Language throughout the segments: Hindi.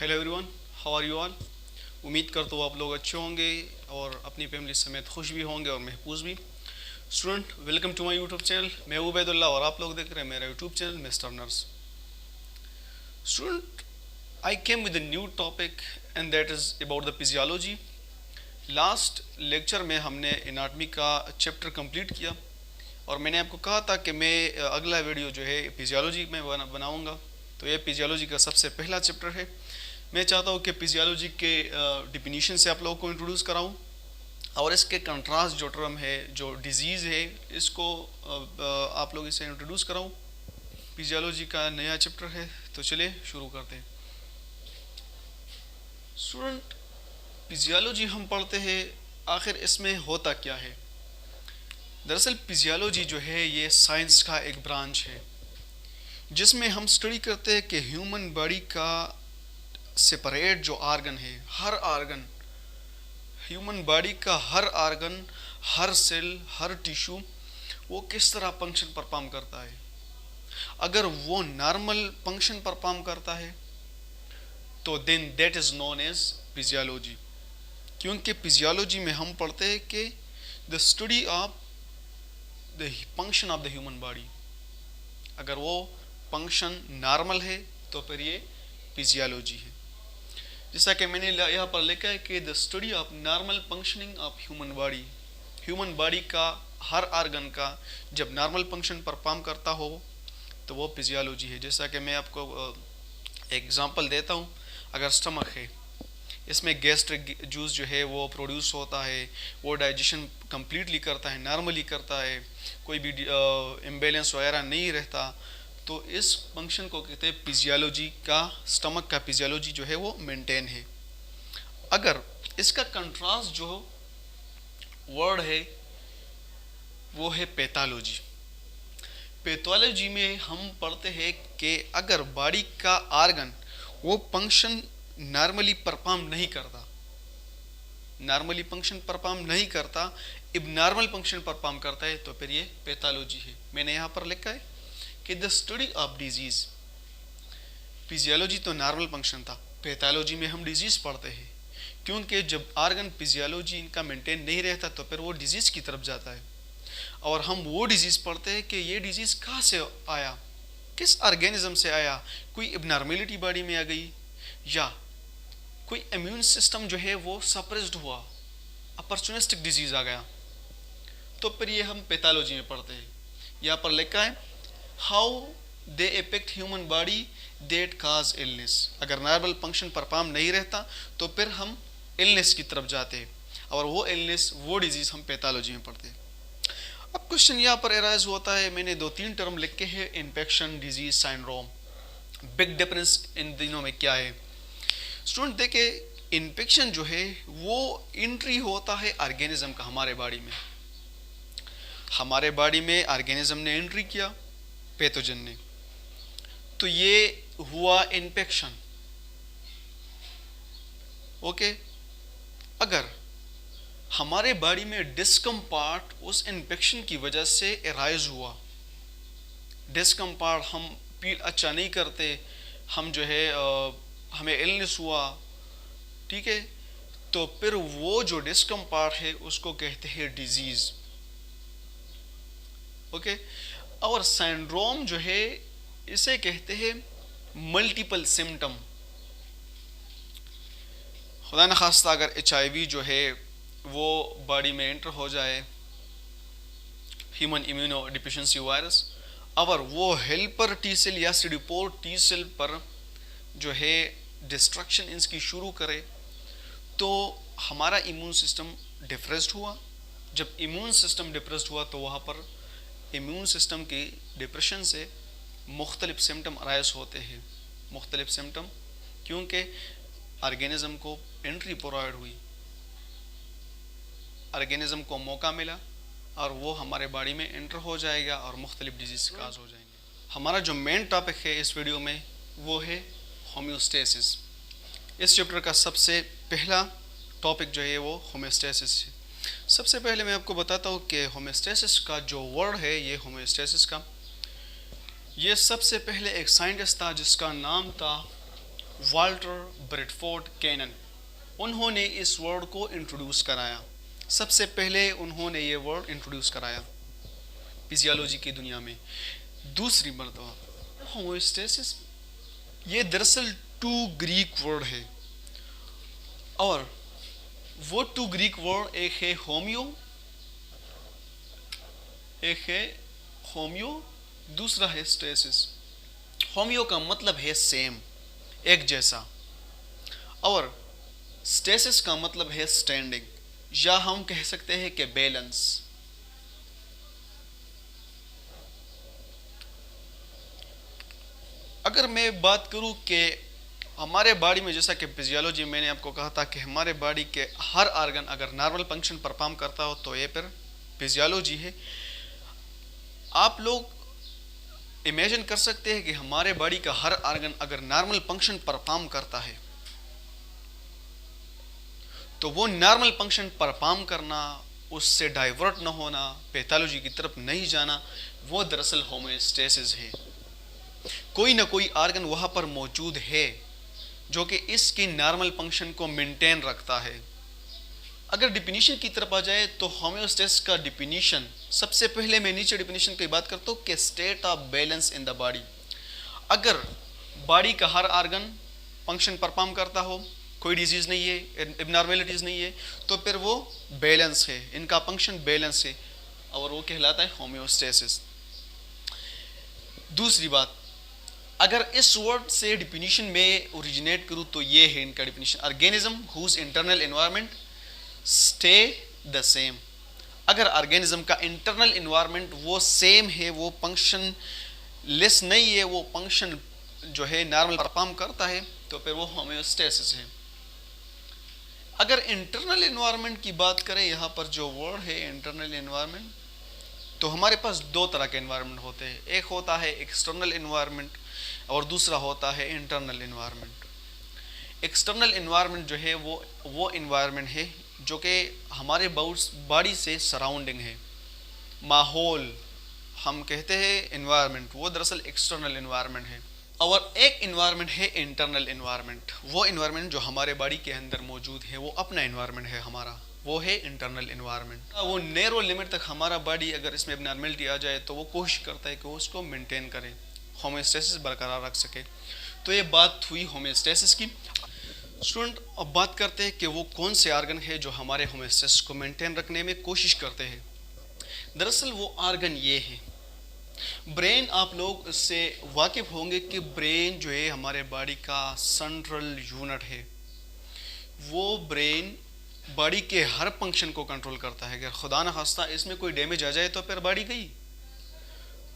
Hello everyone, how are you all. उम्मीद करता हूँ आप लोग अच्छे होंगे और अपनी फैमिली समेत खुश भी होंगे और महफूज भी। Student, welcome to my YouTube channel. मैं उबैदुल्लाह और आप लोग देख रहे हैं मेरा YouTube channel mister nurse. Student, I came with a new topic and that is about the physiology. Last lecture में हमने एनाटॉमी का चैप्टर कंप्लीट किया और मैंने आपको कहा था कि मैं अगला वीडियो जो है फिजियोलॉजी में बनाऊंगा। तो ये फिजियोलॉजी का सबसे पहला चैप्टर है। मैं चाहता हूँ कि फिजियोलॉजी के डिफिनीशन से आप लोगों को इंट्रोड्यूस कराऊँ और इसके कंट्रास्ट जो टर्म है, जो डिजीज़ है, इसको आप लोग इसे इंट्रोड्यूस कराऊँ। फिजियोलॉजी का नया चैप्टर है, तो चलिए शुरू करते हैं। स्टूडेंट, फिजियोलॉजी हम पढ़ते हैं, आखिर इसमें होता क्या है। दरअसल फिजियोलॉजी जो है ये साइंस का एक ब्रांच है जिसमें हम स्टडी करते हैं कि ह्यूमन बॉडी का सेपरेट जो आर्गन है, हर आर्गन, ह्यूमन बॉडी का हर आर्गन, हर सेल, हर टिश्यू वो किस तरह फंक्शन परफॉर्म करता है। अगर वो नॉर्मल फंक्शन परफॉर्म करता है तो then that is known as physiology. क्योंकि फिजियोलॉजी में हम पढ़ते हैं कि the study of the function of the human body. अगर वो फंक्शन नॉर्मल है तो फिर ये फिजियोलॉजी है। जैसा कि मैंने यहाँ पर लिखा है कि the study of normal functioning of human body. Human body का हर आर्गन का जब नॉर्मल फंक्शन परफॉर्म करता हो तो वो फिजियोलॉजी है। जैसा कि मैं आपको एग्जांपल देता हूँ। अगर स्टमक है, इसमें गैस्ट्रिक जूस जो है वो प्रोड्यूस होता है, वो डाइजेशन कंप्लीटली करता है, नॉर्मली करता है, कोई भी इम्बेलेंस वगैरह नहीं रहता, तो इस फंक्शन को कहते हैं फिजियोलॉजी का। स्टमक का फिजियोलॉजी जो है वो मेंटेन है। अगर इसका कंट्रास्ट जो वर्ड है वो है पैथोलॉजी। पैथोलॉजी में हम पढ़ते हैं कि अगर बॉडी का आर्गन वो फंक्शन नॉर्मली परफॉर्म नहीं करता, नॉर्मली फंक्शन परफॉर्म नहीं करता, अब नॉर्मल फंक्शन परफॉर्म करता है, तो फिर ये पैथोलॉजी है। मैंने यहाँ पर लिखा है कि the study of disease. Physiology तो नॉर्मल फंक्शन था, पैथोलॉजी में हम डिजीज पढ़ते हैं, क्योंकि जब आर्गन फिजियोलॉजी इनका मेंटेन नहीं रहता तो फिर वो डिजीज की तरफ जाता है। और हम वो डिजीज पढ़ते हैं कि ये डिजीज कहाँ से आया, किस ऑर्गेनिज्म से आया, कोई एबनॉर्मेलिटी बॉडी में आ गई या कोई इम्यून सिस्टम जो है वो सप्रेस्ड हुआ, अपॉर्चुनिस्टिक डिजीज आ गया, तो फिर ये हम पैथोलॉजी में पढ़ते हैं। यहाँ पर लिखा है how they affect human body that cause illness. अगर नॉर्मल फंक्शन परफॉर्म नहीं रहता तो फिर हम इलनेस की तरफ जाते हैं और वो इलनेस, वो डिजीज हम पैथोलॉजी में पढ़ते हैं। अब क्वेश्चन यहाँ पर एराइज होता है, मैंने 2-3 टर्म लिखे हैं, infection, disease, syndrome. Big difference in दिनों में क्या है। स्टूडेंट देखे, इन्फेक्शन जो है वो एंट्री होता है ऑर्गेनिज्म का हमारे बॉडी में। हमारे बॉडी में ऑर्गेनिज्म ने एंट्री किया, पैथोजन ने, तो ये हुआ इन्फेक्शन। ओके, अगर हमारे बॉडी में डिस्कम्फर्ट उस इन्फेक्शन की वजह से एराइज हुआ, डिस्कम्फर्ट, हम फील अच्छा नहीं करते, हम जो है हमें इलनेस हुआ, ठीक है, तो फिर वो जो डिस्कम्फर्ट है उसको कहते हैं डिजीज। ओके, और सिंड्रोम जो है इसे कहते हैं मल्टीपल सिम्टम। खुदा न खास्ता अगर HIV जो है वो बॉडी में एंटर हो जाए, ह्यूमन इम्यूनो डिफिशिएंसी वायरस, और वो हेल्पर टी सेल या CD4 टी सेल पर जो है डिस्ट्रक्शन इसकी शुरू करे, तो हमारा इम्यून सिस्टम डिप्रेस्ड हुआ। जब इम्यून सिस्टम डिप्रेस्ड हुआ तो वहाँ पर इम्यून सिस्टम की डिप्रेशन से मुख्तलिफ सिम्टम अराइज होते हैं। मुख्तलिफ सिम्टम क्योंकि ऑर्गेनिज्म को एंट्री प्रोवाइड हुई, ऑर्गेनिज्म को मौका मिला और वो हमारे बॉडी में एंटर हो जाएगा और मुख्तलिफ डिजीज काज हो जाएंगे। हमारा जो मेन टॉपिक है इस वीडियो में वो है होम्योस्टेसिस। इस चैप्टर का सबसे पहला टॉपिक जो है वो होम्योस्टेसिस है। सबसे पहले मैं आपको बताता हूँ कि होम्योस्टेसिस का जो वर्ड है, ये होम्योस्टेसिस का, ये सबसे पहले एक साइंटिस्ट था जिसका नाम था वाल्टर ब्रेडफोर्ड कैनन, उन्होंने इस वर्ड को इंट्रोड्यूस कराया। सबसे पहले उन्होंने ये वर्ड इंट्रोड्यूस कराया फिजियोलॉजी की दुनिया में। दूसरी मर्तबा होमोस्टेसिस, ये दरअसल टू ग्रीक वर्ड है, और वो टू ग्रीक वर्ड एक है होमियो, दूसरा है स्टेसिस। होमियो का मतलब है सेम, एक जैसा, और स्टेसिस का मतलब है स्टैंडिंग, या हम कह सकते हैं कि बैलेंस। अगर मैं बात करूं कि हमारे बॉडी में, जैसा कि फिजियोलॉजी मैंने आपको कहा था कि हमारे बॉडी के हर ऑर्गन अगर नॉर्मल फंक्शन परफॉर्म करता हो तो ये फिर फिजियोलॉजी है। आप लोग इमेजिन कर सकते हैं कि हमारे बॉडी का हर ऑर्गन अगर नॉर्मल फंक्शन परफॉर्म करता है तो वो नॉर्मल फंक्शन परफॉर्म करना, उससे डाइवर्ट न होना, पैथोलॉजी की तरफ नहीं जाना, वो दरअसल होमोस्टेसिस है। कोई ना कोई ऑर्गन वहां पर मौजूद है जो कि इसकी नॉर्मल फंक्शन को मेंटेन रखता है। अगर डिफिनीशन की तरफ आ जाए तो होम्योस्टेसिस का डिफिनीशन, सबसे पहले मैं नीचे डिफिनीशन की बात करता हूँ कि state of balance in the body. अगर बॉडी का हर ऑर्गन फंक्शन परफॉर्म करता हो, कोई डिजीज नहीं है, एबनॉर्मेलिटीज नहीं है, तो फिर वो बैलेंस है, इनका फंक्शन बैलेंस है, और वो कहलाता है होम्योस्टेसिस। दूसरी बात, अगर इस वर्ड से डिफिनीशन में ओरिजिनेट करूँ तो ये है इनका definition, organism whose internal environment stay the same. अगर ऑर्गेनिज्म का इंटरनल एनवायरनमेंट वो सेम है, वो फंक्शन लेस नहीं है, वो फंक्शन जो है नॉर्मल परफॉर्म करता है, तो फिर वो होम्योस्टेसिस है। अगर इंटरनल एनवायरनमेंट की बात करें, यहाँ पर जो वर्ड है इंटरनल एनवायरनमेंट, तो हमारे पास दो तरह के एनवायरनमेंट होते हैं। एक होता है एक्सटर्नल एनवायरनमेंट और दूसरा होता है इंटरनल एनवायरनमेंट। एक्सटर्नल एनवायरनमेंट जो है वो एनवायरनमेंट है जो कि हमारे बॉडी से सराउंडिंग है, माहौल हम कहते हैं एनवायरनमेंट, वो दरअसल एक्सटर्नल एनवायरनमेंट है। और एक एनवायरनमेंट है इंटरनल एनवायरनमेंट, वो एनवायरनमेंट जो हमारे बॉडी के अंदर मौजूद है, वो अपना एनवायरनमेंट है हमारा, वो है इंटरनल एनवायरनमेंट। वो नैरो लिमिट तक हमारा बॉडी अगर इसमें एबनॉर्मेलिटी आ जाए तो वो कोशिश करता है कि वो उसको मेंटेन करे, होम्योस्टेसिस बरकरार रख सके। तो ये बात हुई होम्योस्टेसिस की। स्टूडेंट, अब बात करते हैं कि वो कौन से ऑर्गन है जो हमारे होम्योस्टेसिस को मेंटेन रखने में कोशिश करते हैं। दरअसल वो ऑर्गन ये है ब्रेन। आप लोग इससे वाकिफ होंगे कि ब्रेन जो है हमारे बॉडी का सेंट्रल यूनिट है। वो ब्रेन बॉडी के हर फंक्शन को कंट्रोल करता है। अगर खुदा न खास्ता इसमें कोई डैमेज आ जाए तो फिर बॉडी गई।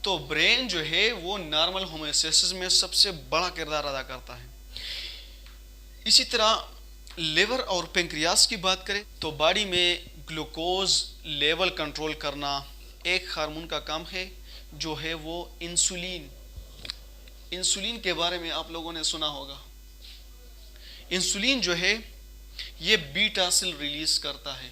तो ब्रेन जो है वो नॉर्मल होम्योस्टेसिस में सबसे बड़ा किरदार अदा करता है। इसी तरह लिवर और पेंक्रियास की बात करें तो बॉडी में ग्लूकोज लेवल कंट्रोल करना एक हार्मोन का काम है जो है वो इंसुलिन। इंसुलिन के बारे में आप लोगों ने सुना होगा। इंसुलिन जो है ये बीटा सेल रिलीज करता है,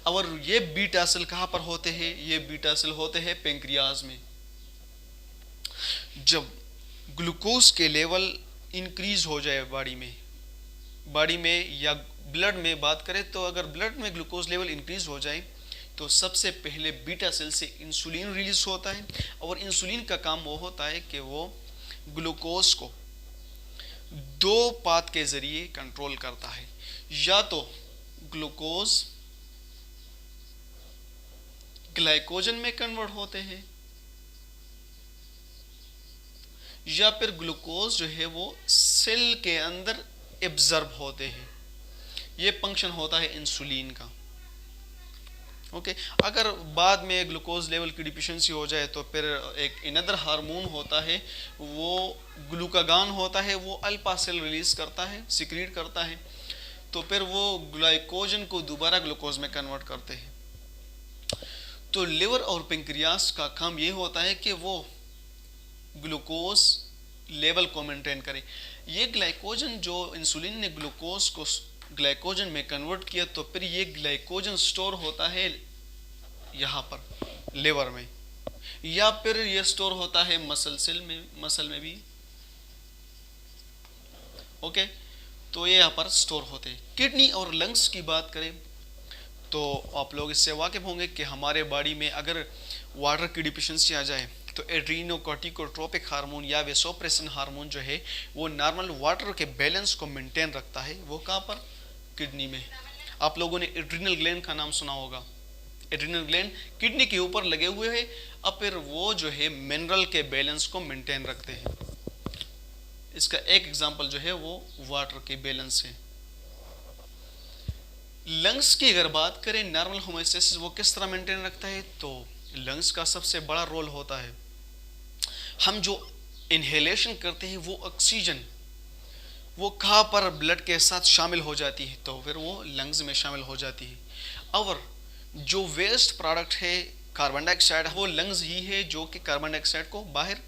और ये बीटा सेल कहां पर होते हैं? ये बीटा सेल होते हैं पेंक्रियाज में। जब ग्लूकोज के लेवल इंक्रीज हो जाए बॉडी में या ब्लड में बात करें तो अगर ब्लड में ग्लूकोज लेवल इंक्रीज हो जाए तो सबसे पहले बीटा सेल से इंसुलिन रिलीज होता है, और इंसुलिन का काम वो होता है कि वो ग्लूकोज को दो पाथ के जरिए कंट्रोल करता है। या तो ग्लूकोज ग्लाइकोजन में कन्वर्ट होते हैं, या फिर ग्लूकोज जो है वो सेल के अंदर एब्जॉर्ब होते हैं। ये फंक्शन होता है इंसुलिन का। ओके, अगर बाद में ग्लूकोज लेवल की डिफिशिएंसी हो जाए तो फिर एक अनदर हार्मोन होता है, वो ग्लूकागॉन होता है, वो अल्फा सेल रिलीज करता है, सिक्रीट करता है, तो फिर वो ग्लाइकोजन को दोबारा ग्लूकोज में कन्वर्ट करते हैं। तो लिवर और पेंक्रियास का काम ये होता है कि वो ग्लूकोज लेवल को मेंटेन करे। ये ग्लाइकोजन जो इंसुलिन ने ग्लूकोज को ग्लाइकोजन में कन्वर्ट किया, तो फिर ये ग्लाइकोजन स्टोर होता है यहाँ पर लिवर में, या फिर ये स्टोर होता है मसल में भी ओके, तो ये यहाँ पर स्टोर होते हैं। किडनी और लंग्स की बात करें तो आप लोग इससे वाकिफ होंगे कि हमारे बॉडी में अगर वाटर की डिफिशिएंसी आ जाए तो एड्रीनोकॉर्टिकोट्रोपिक हार्मोन या वेसोप्रेसिन हार्मोन जो है वो नॉर्मल वाटर के बैलेंस को मेंटेन रखता है। वो कहाँ पर? किडनी में। आप लोगों ने एड्रिनल ग्लैंड का नाम सुना होगा। एड्रिनल ग्लैंड किडनी के ऊपर लगे हुए हैं, अब फिर वो जो है मिनरल के बैलेंस को मेंटेन रखते हैं। इसका एक एग्जांपल जो है वो वाटर के बैलेंस है। लंग्स की अगर बात करें, नॉर्मल होमोस्टेसिस वो किस तरह मेंटेन रखता है, तो लंग्स का सबसे बड़ा रोल होता है, हम जो इनहेलेशन करते हैं वो ऑक्सीजन वो कहाँ पर ब्लड के साथ शामिल हो जाती है, तो फिर वो लंग्स में शामिल हो जाती है। और जो वेस्ट प्रोडक्ट है कार्बन डाइऑक्साइड, वो लंग्स ही है जो कि कार्बन डाइऑक्साइड को बाहर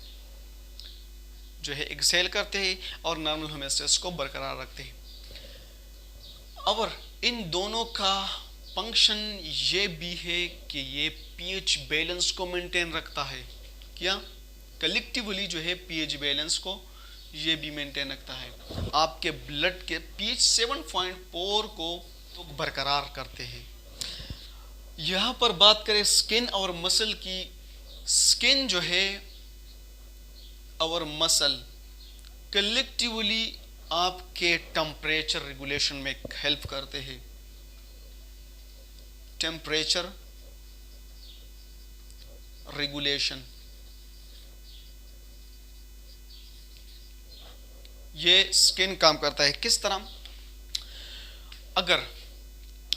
जो है एक्सहेल करते हैं और नॉर्मल होमोस्टेसिस को बरकरार रखते हैं। और इन दोनों का फंक्शन ये भी है कि ये पीएच बैलेंस को मेंटेन रखता है। क्या? कलेक्टिवली जो है पीएच बैलेंस को ये भी मेंटेन रखता है। आपके ब्लड के पीएच 7.4 को तो बरकरार करते हैं। यहाँ पर बात करें स्किन और मसल की, स्किन जो है और मसल कलेक्टिवली आपके टेम्परेचर रेगुलेशन में हेल्प करते हैं। टेम्परेचर रेगुलेशन, ये स्किन काम करता है। किस तरह? अगर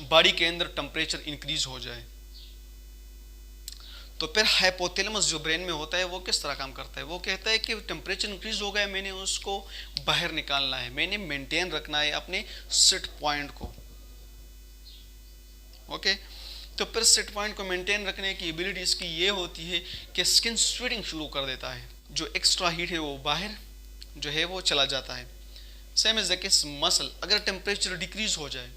बॉडी के अंदर टेम्परेचर इंक्रीज हो जाए तो फिर हाइपोथैलेमस जो ब्रेन में होता है वो किस तरह काम करता है, वो कहता है कि टेम्परेचर इंक्रीज हो गया, मैंने उसको बाहर निकालना है, मैंने मेंटेन रखना है अपने सेट पॉइंट को। ओके, तो फिर सेट पॉइंट को मेंटेन रखने की एबिलिटी इसकी ये होती है कि स्किन स्वेटिंग शुरू कर देता है, जो एक्स्ट्रा हीट है वो बाहर जो है वो चला जाता है। Same as the case muscle, अगर टेम्परेचर डिक्रीज हो जाए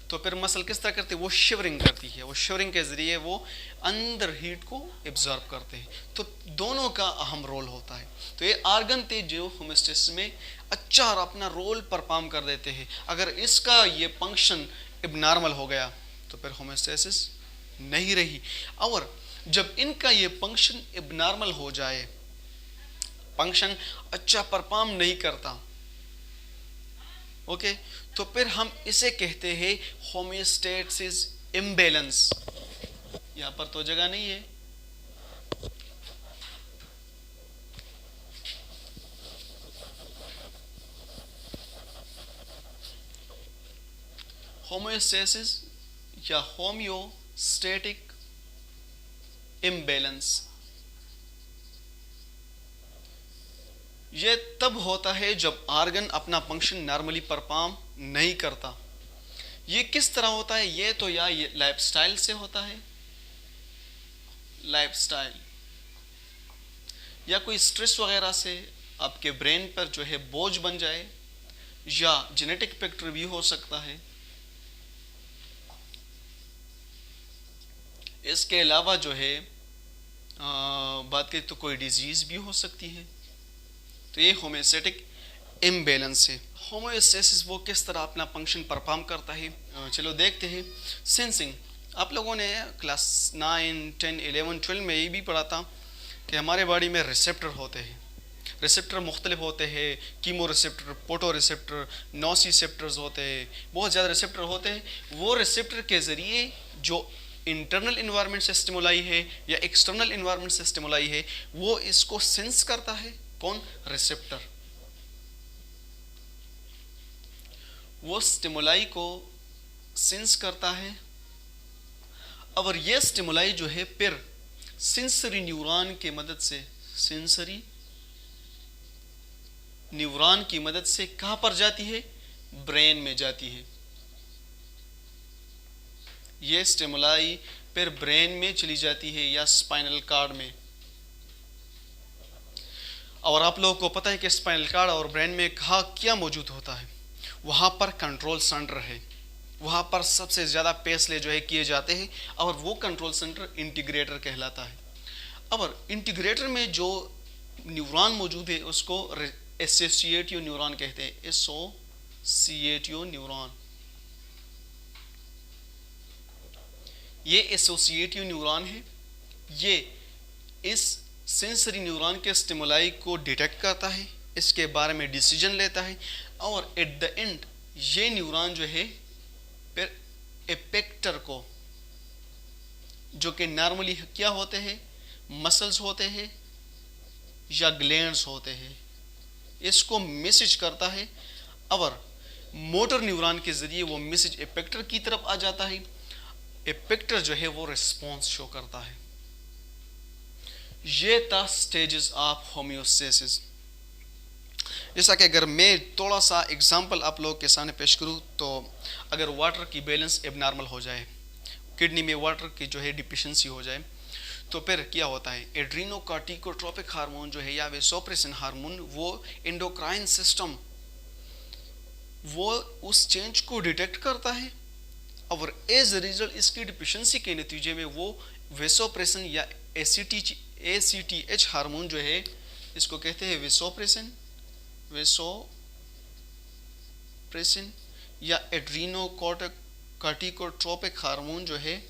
तो फिर मसल किस तरह करते हैं, वो शिवरिंग करती है, वो शिवरिंग के जरिए वो अंदर हीट को एब्जॉर्ब करते हैं। तो दोनों का अहम रोल होता है। तो ये आर्गन थे जो होमोस्टेसिस में अच्छा और अपना रोल परफॉर्म कर देते हैं। अगर इसका ये फंक्शन एबनॉर्मल हो गया तो फिर होमोस्टेसिस नहीं रही। और जब इनका ये फंक्शन एबनॉर्मल हो जाए, फंक्शन अच्छा परफॉर्म नहीं करता, ओके, तो फिर हम इसे कहते हैं होमियोस्टेसिस इम्बैलेंस। यहां पर तो जगह नहीं है, होमियोस्टेसिस या होमियोस्टेटिक इम्बैलेंस ये तब होता है जब आर्गन अपना फंक्शन नॉर्मली परफॉर्म नहीं करता। ये किस तरह होता है, ये तो या ये लाइफस्टाइल से होता है, लाइफस्टाइल या कोई स्ट्रेस वगैरह से आपके ब्रेन पर जो है बोझ बन जाए, या जेनेटिक फैक्टर भी हो सकता है। इसके अलावा जो है बात करें तो कोई डिजीज भी हो सकती है। तो ये होमियोस्टेटिक इम्बैलेंस है। होमियोस्टेसिस वो किस तरह अपना फंक्शन परफॉर्म करता है, चलो देखते हैं। सेंसिंग, आप लोगों ने क्लास 9, 10, 11, 12 में ये भी पढ़ा था कि हमारे बॉडी में रिसेप्टर होते हैं। रिसेप्टर मुख्तलिफ होते हैं, chemo receptor, photo receptor, nociceptors होते हैं, बहुत ज़्यादा रिसेप्टर होते हैं। वो रिसेप्टर के ज़रिए जो इंटरनल इन्वायरमेंट से स्टिमुलाई है या एक्सटर्नल इन्वायरमेंट से स्टिमुलाई है वो इसको सेंस करता है। कौन? रिसेप्टर। वो स्टिमुलाई को सेंस करता है और ये स्टिमुलाई जो है फिर सेंसरी न्यूरॉन की मदद से, सेंसरी न्यूरॉन की मदद से कहां पर जाती है? ब्रेन में जाती है। ये स्टिमुलाई फिर ब्रेन में चली जाती है या स्पाइनल कार्ड में। और आप लोगों को पता है कि स्पाइनल कार्ड और ब्रेन में कहाँ क्या मौजूद होता है? वहाँ पर कंट्रोल सेंटर है, वहाँ पर सबसे ज़्यादा फैसले जो है किए जाते हैं और वो कंट्रोल सेंटर इंटीग्रेटर कहलाता है। और इंटीग्रेटर में जो न्यूरॉन मौजूद है उसको एसोसिएटिव न्यूरॉन कहते हैं, SO एसोसिएटिव न्यूरॉन। ये एसोसिएटिव न्यूरॉन है, ये इस सेंसरी न्यूरॉन के स्टिमुलाई को डिटेक्ट करता है, इसके बारे में डिसीजन लेता है और एट द एंड ये न्यूरॉन जो है फिर इफेक्टर को, जो कि नॉर्मली क्या होते हैं, मसल्स होते हैं या ग्लैंड्स होते हैं, इसको मैसेज करता है और मोटर न्यूरॉन के जरिए वो मैसेज इफेक्टर की तरफ आ जाता है। इफेक्टर जो है वो रिस्पॉन्स शो करता है। ये था स्टेजेस ऑफ होम्योस्टेसिस। जैसा कि अगर मैं थोड़ा सा एग्जांपल आप लोगों के सामने पेश करूं, तो अगर वाटर की बैलेंस एबनॉर्मल हो जाए, किडनी में वाटर की जो है डिफिशिएंसी हो जाए, तो फिर क्या होता है, एड्रीनोकॉर्टिकोट्रोपिक हार्मोन जो है या वेसोप्रेसिन हार्मोन, वो एंडोक्राइन सिस्टम वो उस चेंज को डिटेक्ट करता है और एज ए रिजल्ट इसकी डिफिशिएंसी के नतीजे में वो वेसोप्रेसिन या ACTH हार्मोन जो है, इसको कहते हैं वेसोप्रेसिन या एड्रीनोकॉर्टिकोट्रोपिक हार्मोन जो है,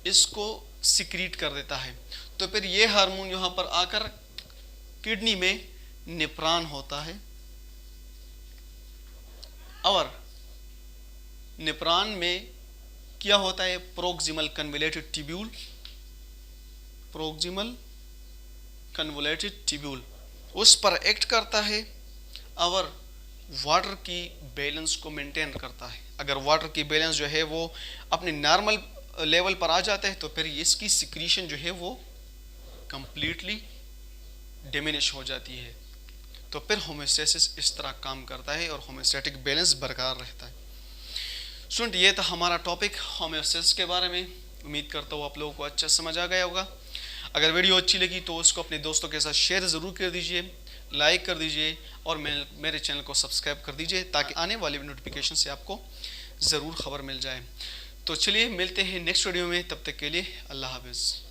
इसको सिक्रीट कर देता है। तो फिर ये हार्मोन यहाँ पर आकर किडनी में नेफ्रॉन होता है और नेफ्रॉन में क्या होता है, प्रोक्सिमल कन्वोलेटेड ट्यूब्यूल उस पर एक्ट करता है और वाटर की बैलेंस को मेंटेन करता है। अगर वाटर की बैलेंस जो है वो अपने नॉर्मल लेवल पर आ जाता है, तो फिर इसकी सिक्रीशन जो है वो कंप्लीटली डिमिनिश हो जाती है। तो फिर होम्योस्टेसिस इस तरह काम करता है और होम्योस्टैटिक बैलेंस बरकरार रहता है। स्टूडेंट, ये था हमारा टॉपिक होम्योस्टेसिस के बारे में। उम्मीद करता हूँ आप लोगों को अच्छा समझ आ गया होगा। अगर वीडियो अच्छी लगी तो उसको अपने दोस्तों के साथ शेयर ज़रूर कर दीजिए, लाइक कर दीजिए और मेरे चैनल को सब्सक्राइब कर दीजिए, ताकि आने वाली नोटिफिकेशन से आपको ज़रूर खबर मिल जाए। तो चलिए मिलते हैं नेक्स्ट वीडियो में, तब तक के लिए अल्लाह हाफ़िज़।